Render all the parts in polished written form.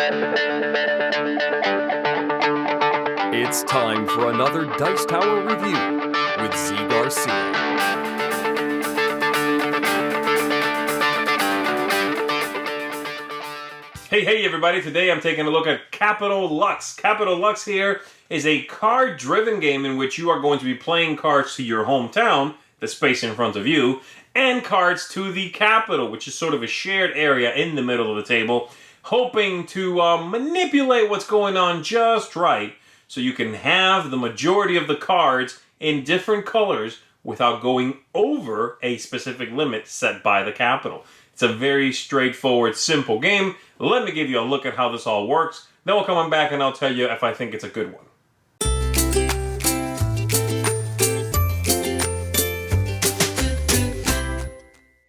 It's time for another Dice Tower review with Zee Garcia. Hey everybody, today I'm taking a look at Capital Lux. Capital Lux here is a card-driven game in which you are going to be playing cards to your hometown, the space in front of you, and cards to the capital, which is sort of a shared area in the middle of the table, hoping to manipulate what's going on just right so you can have the majority of the cards in different colors without going over a specific limit set by the capital. It's a very straightforward, simple game. Let me give you a look at how this all works. Then we'll come back and I'll tell you if I think it's a good one.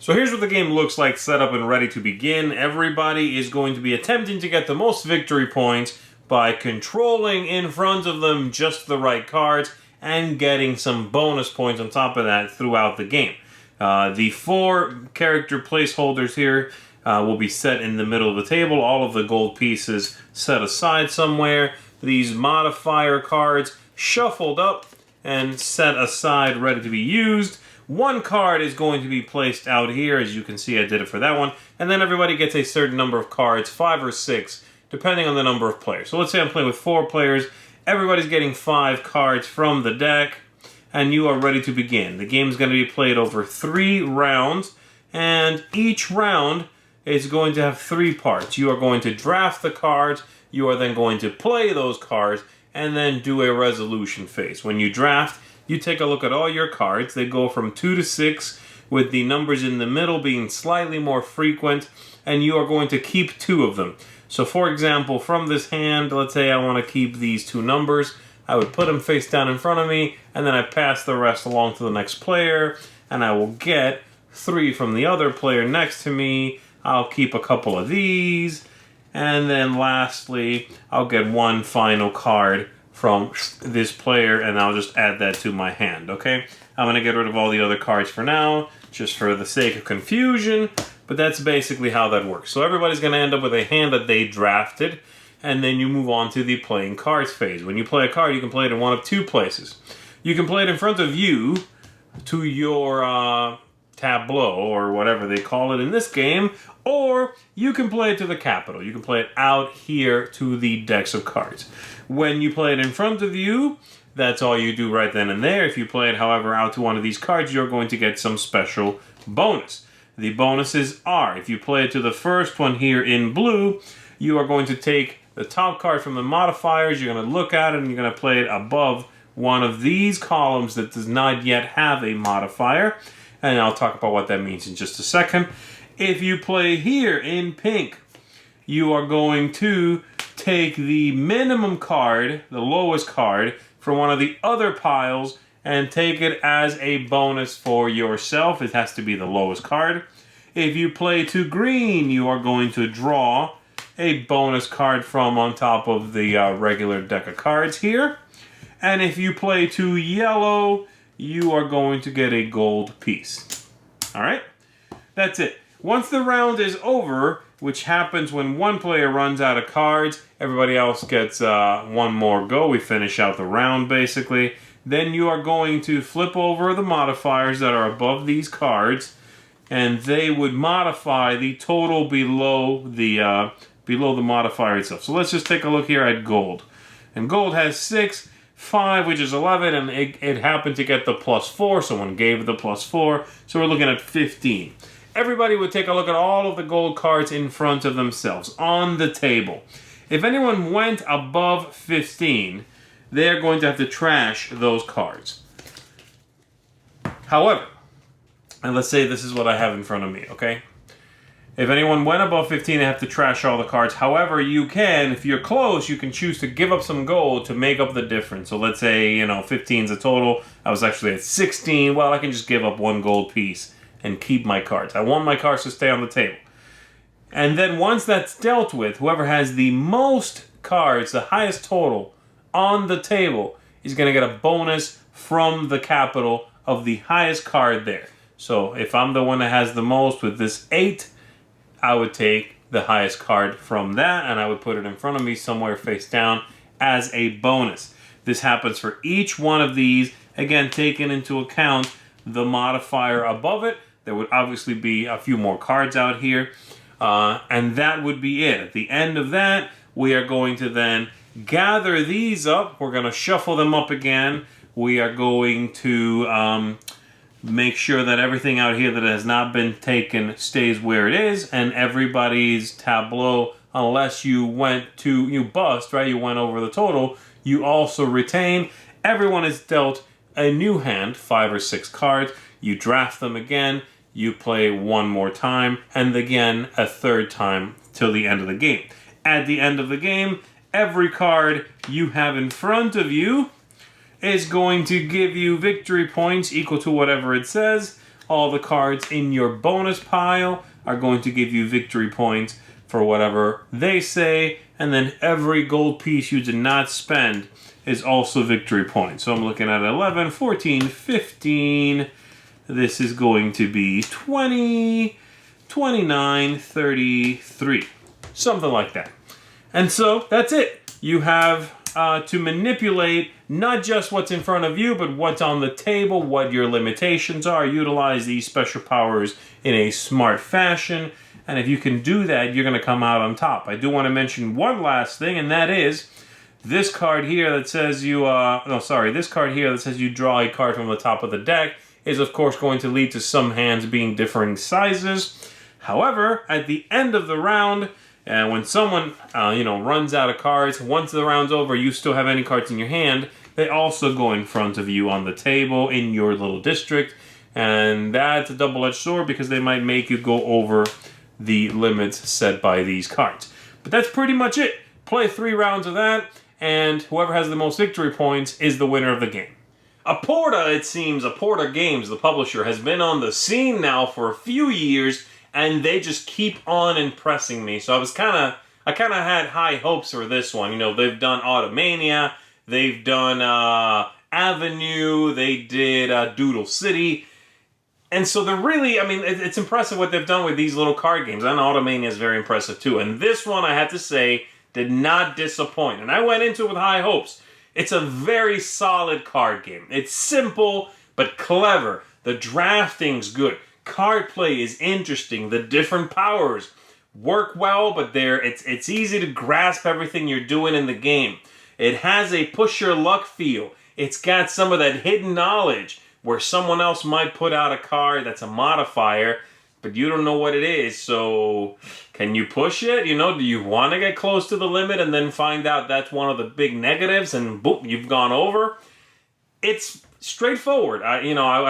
So here's what the game looks like, set up and ready to begin. Everybody is going to be attempting to get the most victory points by controlling in front of them just the right cards and getting some bonus points on top of that throughout the game. The 4 character placeholders here will be set in the middle of the table. All of the gold pieces set aside somewhere. These modifier cards shuffled up and set aside, ready to be used. 1 card is going to be placed out here. As you can see, I did it for that one. And then everybody gets a certain number of cards, 5 or 6, depending on the number of players. So let's say I'm playing with 4 players. Everybody's getting 5 cards from the deck, and you are ready to begin. The game is going to be played over 3 rounds, and each round is going to have 3 parts. You are going to draft the cards, you are then going to play those cards, and then do a resolution phase. When you draft, you take a look at all your cards. They go from 2 to 6, with the numbers in the middle being slightly more frequent, and you are going to keep 2 of them. So for example, from this hand, let's say I want to keep these 2 numbers. I would put them face down in front of me, and then I pass the rest along to the next player, and I will get 3 from the other player next to me. I'll keep a couple of these, and then lastly, I'll get 1 final card from this player, and I'll just add that to my hand, okay? I'm going to get rid of all the other cards for now, just for the sake of confusion, but that's basically how that works. So everybody's going to end up with a hand that they drafted, and then you move on to the playing cards phase. When you play a card, you can play it in one of 2 places. You can play it in front of you to your tableau, or whatever they call it in this game, or you can play it to the capital. You can play it out here to the decks of cards. When you play it in front of you, that's all you do right then and there. If you play it, however, out to one of these cards, you're going to get some special bonus. The bonuses are, if you play it to the first one here in blue, you are going to take the top card from the modifiers, you're going to look at it, and you're going to play it above one of these columns that does not yet have a modifier. And I'll talk about what that means in just a second. If you play here in pink, you are going to take the minimum card, the lowest card, from one of the other piles and take it as a bonus for yourself. It has to be the lowest card. If you play to green, you are going to draw a bonus card from on top of the regular deck of cards here. And if you play to yellow, you are going to get a gold piece. Alright? That's it. Once the round is over, which happens when one player runs out of cards, everybody else gets 1 more go. We finish out the round, basically. Then you are going to flip over the modifiers that are above these cards, and they would modify the total below the modifier itself. So let's just take a look here at gold. And gold has 6, 5, which is 11, and it happened to get the +4, someone gave it the +4, so we're looking at 15. Everybody would take a look at all of the gold cards in front of themselves on the table. If anyone went above 15, they're going to have to trash those cards. However, and let's say this is what I have in front of me, okay? If anyone went above 15, they have to trash all the cards. However, you can, if you're close, you can choose to give up some gold to make up the difference. So let's say, 15 is a total. I was actually at 16. Well, I can just give up 1 gold piece and keep my cards. I want my cards to stay on the table. And then once that's dealt with, whoever has the most cards, the highest total on the table, is going to get a bonus from the capital of the highest card there. So if I'm the one that has the most with this 8, I would take the highest card from that, and I would put it in front of me somewhere face down as a bonus. This happens for each one of these. Again, taking into account the modifier above it, there would obviously be a few more cards out here. And that would be it. At the end of that, we are going to then gather these up. We're going to shuffle them up again. We are going to make sure that everything out here that has not been taken stays where it is, and everybody's tableau, unless you bust, right? You went over the total, you also retain. Everyone is dealt a new hand, 5 or 6 cards. You draft them again, you play one more time, and again a third time till the end of the game. At the end of the game, every card you have in front of you is going to give you victory points equal to whatever it says. All the cards in your bonus pile are going to give you victory points for whatever they say, and then every gold piece you did not spend is also victory points. So I'm looking at 11, 14, 15. This is going to be 20, 29, 33. Something like that. And so that's it. You have to manipulate not just what's in front of you, but what's on the table, what your limitations are. Utilize these special powers in a smart fashion. And if you can do that, you're going to come out on top. I do want to mention one last thing, and that is this card here that says this card here that says you draw a card from the top of the deck is, of course, going to lead to some hands being differing sizes. However, at the end of the round, when someone runs out of cards, once the round's over, you still have any cards in your hand, they also go in front of you on the table in your little district. And that's a double-edged sword because they might make you go over the limits set by these cards. But that's pretty much it. Play 3 rounds of that, and whoever has the most victory points is the winner of the game. Aporta Games, the publisher, has been on the scene now for a few years, and they just keep on impressing me. So I kind of had high hopes for this one. You know, they've done Automania, they've done Avenue, they did Doodle City. And so they're really, it's impressive what they've done with these little card games. And Automania is very impressive too. And this one, I have to say, did not disappoint. And I went into it with high hopes. It's a very solid card game. It's simple, but clever. The drafting's good. Card play is interesting. The different powers work well, but it's easy to grasp everything you're doing in the game. It has a push your luck feel. It's got some of that hidden knowledge where someone else might put out a card that's a modifier, but you don't know what it is. So can you push it? You know, do you want to get close to the limit and then find out that's one of the big negatives and boom, you've gone over? It's straightforward. I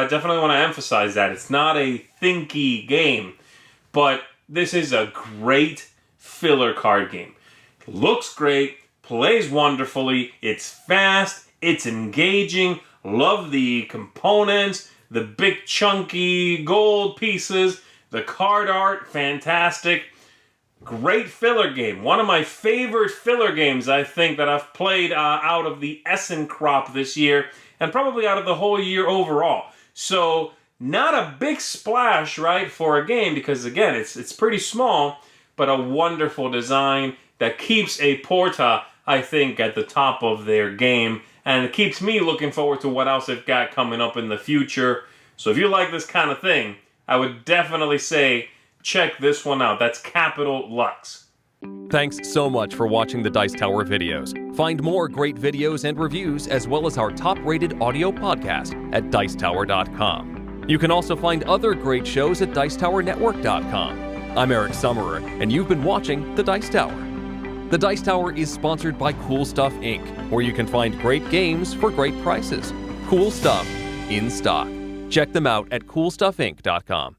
definitely want to emphasize that. It's not a thinky game, but this is a great filler card game. Looks great, plays wonderfully, it's fast, it's engaging, love the components, the big chunky gold pieces, the card art, fantastic. Great filler game. One of my favorite filler games, I think, that I've played out of the Essen crop this year, and probably out of the whole year overall. So, not a big splash, right, for a game, because again, it's pretty small, but a wonderful design that keeps Aporta, I think, at the top of their game, and it keeps me looking forward to what else they've got coming up in the future. So if you like this kind of thing, I would definitely say check this one out. That's Capital Lux. Thanks so much for watching the Dice Tower videos. Find more great videos and reviews, as well as our top-rated audio podcast at Dicetower.com. You can also find other great shows at DicetowerNetwork.com. I'm Eric Summerer, and you've been watching The Dice Tower. The Dice Tower is sponsored by Cool Stuff Inc., where you can find great games for great prices. Cool stuff in stock. Check them out at CoolStuffInc.com.